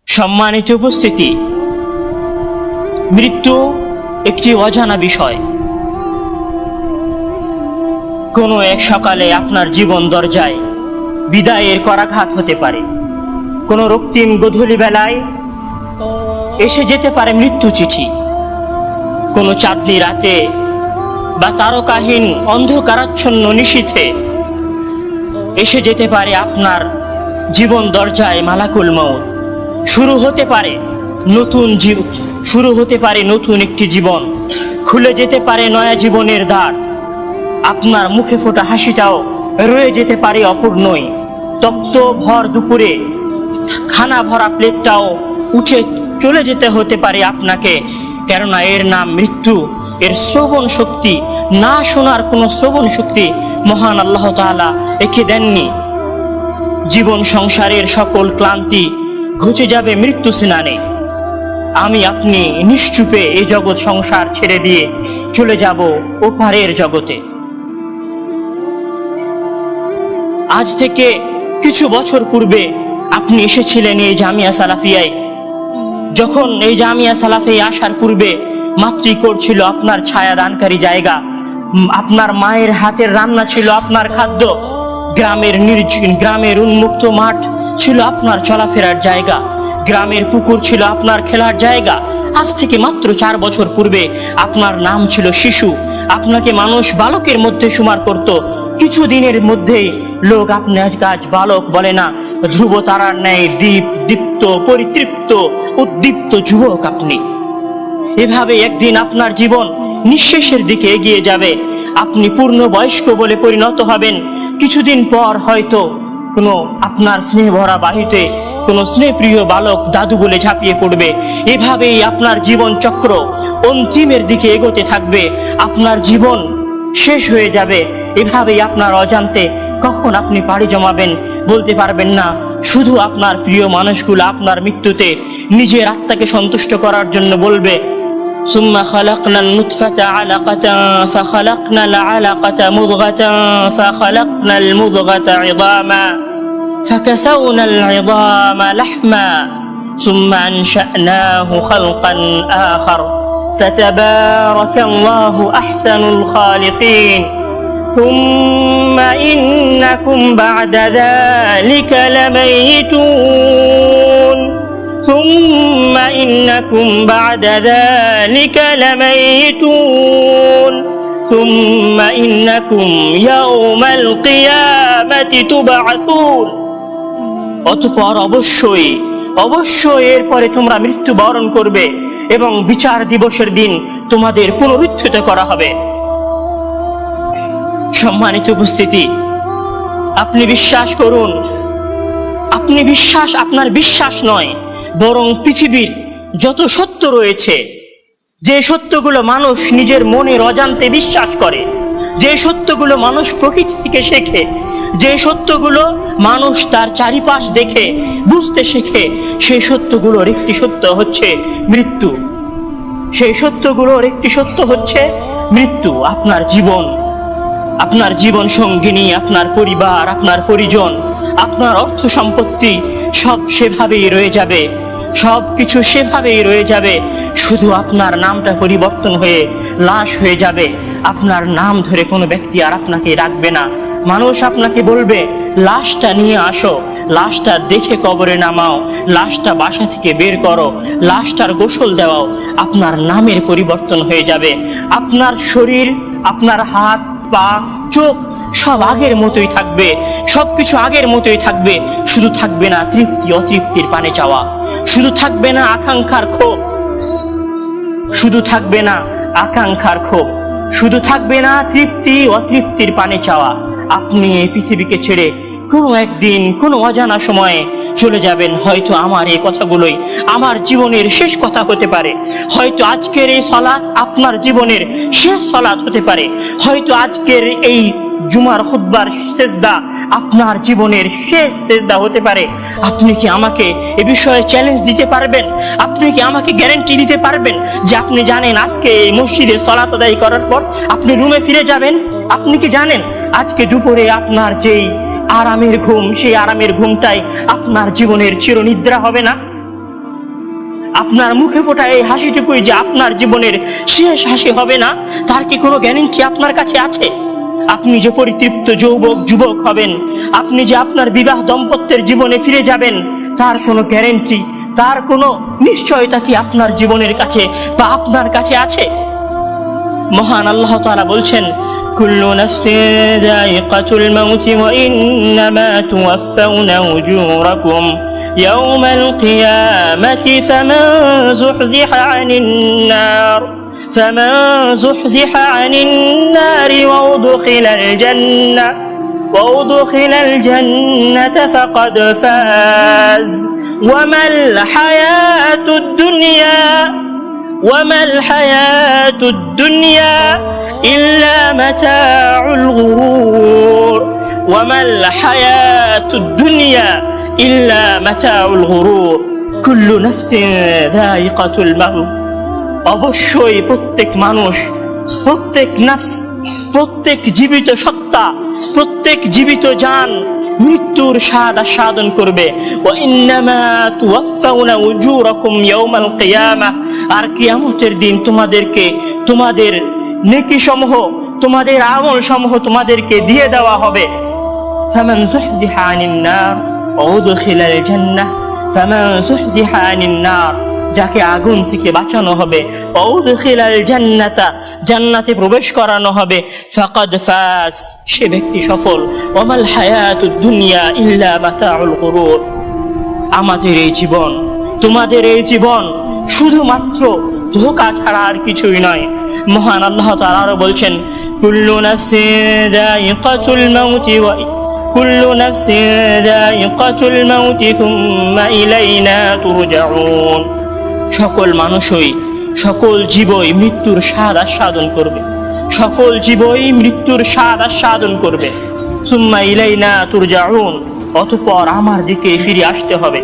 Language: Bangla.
সম্মানিত উপস্থিতি, মৃত্যু একটি অজানা বিষয়। কোনো এক সকালে আপনার জীবন দরজায় বিদায়ের করাঘাত হতে পারে। কোনো রক্তিম গোধূলি বেলায় এসে যেতে পারে মৃত্যু চিঠি। কোনো চাঁদনি রাতে বা তারকাহীন অন্ধকারাচ্ছন্ন নিশীথে এসে যেতে পারে আপনার জীবন দরজায় মালাকুল মউত। শুরু হতে পারে নতুন একটি জীবন, খুলে যেতে পারে নয়া জীবনের দ্বার। আপনার মুখে ফোটা হাসিটাও রয়ে যেতে পারে অপূর্ণই। তপ্ত ভর দুপুরে খানা ভরা প্লেটটাও উঠে চলে যেতে হতে পারে আপনাকে, কেননা এর নাম মৃত্যু। এর শ্রবণ শক্তি, না শোনার কোনো শ্রবণ শক্তি মহান আল্লাহ তাআলা একে দেননি। জীবন সংসারের সকল ক্লান্তি ঘুচে যাবে মৃত্যু স্নানে। আমি আপনি নিশ্চুপে এই জগৎ সংসার ছেড়ে দিয়ে চলে যাব ওপারের জগতে। আজ থেকে কিছু বছর পূর্বে আপনি এসেছিলেন এই জামিয়া সালাফিয়ায়। যখন এই জামিয়া সালাফিয়ায় আসার পূর্বে মাতৃকোর ছিল আপনার ছায়াদানকারী জায়গা, আপনার মায়ের হাতের রান্না ছিল আপনার খাদ্য, গ্রামের উন্মুক্ত মাঠ ছিল আপনার চলাফেরার জায়গা, গ্রামের পুকুর ছিল আপনার খেলার জায়গা। আজ থেকে মাত্র 4 বছর পূর্বে আপনার নাম ছিল শিশু। আপনাকে মানুষ বালকের মধ্যে শুমার করত। কিছু দিনের মধ্যেই লোক আপনার কাজ বালক বলে না, ধ্রুব তারার ন্যায় দীপ্ত পরিতৃপ্ত উদ্দীপ্ত যুবক আপনি। এভাবে একদিন আপনার জীবন নিঃশেষের দিকে এগিয়ে যাবে। আপনি পূর্ণ বয়স্ক বলে পরিণত হবেন। কিছুদিন পর হয়তো কোনো আপনার স্নেহ ভরা বাহুতে কোনো স্নেহপ্রিয় বালক দাদু বলে ঝাঁপিয়ে পড়বে। এভাবেই আপনার জীবন চক্র অন্তিমের দিকে এগোতে থাকবে। আপনার জীবন শেষ হয়ে যাবে। এভাবেই আপনার অজান্তে কখন আপনি পাড়ি জমাবেন বলতে পারবেন না। শুধু আপনার প্রিয় মানুষগুলো আপনার মৃত্যুতে নিজের আত্মাকে সন্তুষ্ট করার জন্য বলবে, সুম্মা খালাকনাল নুতফাতা আলাকাতান ফাখালাকনাল আলাকাতা মুদগাতান ফাখালাকনাল মুদগাতা ইযামা ফাকাসাওনাল ইযামা লাহমা সুম্মা আনশা'নাহু খালকান আখার ফাতাবারাকাল্লাহু আহসানুল খালিকিন সুম্মা ইন্নাকুম বা'দা যালিকা লামাইতুন ثم إنكم بعد ذلك لميتون ثم إنكم يوم القيامة تبعثون। অতঃপর অবশ্যই এরপরে তোমরা মৃত্যুবরণ করবে এবং বিচার দিবসের দিন তোমাদের পুনরুত্থিত করা হবে। সম্মানিত উপস্থিতি, আপনি বিশ্বাস করুন, আপনার বিশ্বাস নয়, বরং পৃথিবীর যত সত্য রয়েছে, যে সত্যগুলো মানুষ নিজের মনের অজান্তে বিশ্বাস করে, যে সত্যগুলো মানুষ প্রকৃতি থেকে শেখে, যে সত্যগুলো মানুষ তার চারিপাশ দেখে বুঝতে শেখে, সেই সত্যগুলোর একটি সত্য হচ্ছে মৃত্যু। সেই সত্যগুলোর একটি সত্য হচ্ছে মৃত্যু। আপনার জীবন সঙ্গিনী, আপনার পরিবার, আপনার পরিজন, আপনার অর্থ সম্পত্তি সব সেভাবেই রয়ে যাবে, সব কিছু সেভাবেই রয়ে যাবে। শুধু আপনার নামটা পরিবর্তন হয়ে লাশ হয়ে যাবে। আপনার নাম ধরে কোনো ব্যক্তি আর আপনাকে রাখবে না। মানুষ আপনাকে বলবে, লাশটা নিয়ে আসো, লাশটা দেখে কবরে নামাও, লাশটা বাসা থেকে বের করো, লাশটার গোসল দেওয়াও। আপনার নামের পরিবর্তন হয়ে যাবে। আপনার শরীর, আপনার হাত, পা, চোখ সব আগের মতোই থাকবে, সবকিছু আগের মতোই থাকবে। শুধু থাকবে না তৃপ্তি অতৃপ্তির পানে চাওয়া, শুধু থাকবে না আকাঙ্ক্ষার ক্ষোভ, শুধু থাকবে না আকাঙ্ক্ষার ক্ষোভ, শুধু থাকবে না তৃপ্তি অতৃপ্তির পানে চাওয়া। আপনি এই পৃথিবীকে ছেড়ে কোনো একদিন কোনো অজানা সময়ে চলে যাবেন। হয়তো আমার এই কথাগুলোই আমার জীবনের শেষ কথা হতে পারে। হয়তো আজকের এই সালাত আপনার জীবনের শেষ সালাত হতে পারে। হয়তো আজকের এই জুমার খুতবার সেজদা আপনার জীবনের শেষ সেজদা হতে পারে। আপনি কি আমাকে এ বিষয়ে চ্যালেঞ্জ দিতে পারবেন? আপনি কি আমাকে গ্যারান্টি দিতে পারবেন যে আপনি জানেন আজকে এই মসজিদে সালাত আদায় করার পর আপনি রুমে ফিরে যাবেন? আপনি কি জানেন আজকে দুপুরে আপনার যেই আরামের ঘুম, সেই আরামের ঘুমটাই আপনার জীবনের চিরনিদ্রা হবে না? আপনার মুখে ফোটা এই হাসিটুকুই যে আপনার জীবনের শেষ হাসি হবে না, তার কি কোনো গ্যারান্টি আপনার কাছে আছে? আপনি যে পরিতৃপ্ত যুবক হবেন, আপনি যে আপনার বিবাহ দাম্পত্যের জীবনে ফিরে যাবেন, তার কোনো গ্যারান্টি, তার কোনো নিশ্চয়তা কি আপনার জীবনের কাছে বা আপনার কাছে আছে? মহান আল্লাহ তাআলা বলছেন, কুল্লু নাফসিন যায়িকাতুল মাউতি ওয়া ইন্নামা তুওয়াফাউনা উজুরাকুম ইয়াওমাল কিয়ামাতি ফামান যুহজিহা আনিন নারি ওয়া উদখিলাল জান্নাতা ফাকাদ ফাজ ওয়া মাল হায়াতুদ দুনিয়া إلا متاع الغرور وما الحياة الدنيا إلا متاع الغرور كل نفس ذائقة الموت অবশ্যই প্রত্যেক মানুষ, প্রত্যেক নফস, প্রত্যেক জীবিত সত্তা, প্রত্যেক জীবিত জান মৃত্যুর স্বাদ আস্বাদন করবে। ওয়া ইন্নামা তুওয়াফাউনা উজুরাকুম ইয়াওমাল কিয়ামাহ, আর কিয়ামতের দিন তোমাদেরকে তোমাদের নেকি সমূহ, তোমাদের আমল সমূহ তোমাদেরকে দিয়ে দেওয়া হবে। ফামান যুহজিহা আনিন নার ওয়া উদখিলাল জান্নাহ, ফামান যুহজিহা আনিন নার, যাকে আগুন থেকে বাঁচানো হবে, ওয়া উদখিলাল জান্নাতা, জান্নাতে প্রবেশ করানো হবে, ফাকাদ ফাজ, সে ব্যক্তি সফল। ওয়া মাল হায়াতুদ দুনিয়া ইল্লা মাতাউল গুরুর, আমাদের এই জীবন, তোমাদের এই জীবন শুধুমাত্র ধোঁকা ছাড়া আর কিছুই নয়। মহান আল্লাহ তাআলা আরো বলছেন, কুল্লু নাফসিন যায়িকাতুল মাউতি সুম্মা ইলাইনা তুরজাউন, সকল মানুষই, সকল জীবই মৃত্যুর স্বাদ আস্বাদন করবে, সকল জীবই মৃত্যুর স্বাদ আস্বাদন করবে। সুম্মা ইলাইনা তুরজাউন, অতঃপর আমার দিকে ফিরে আসতে হবে।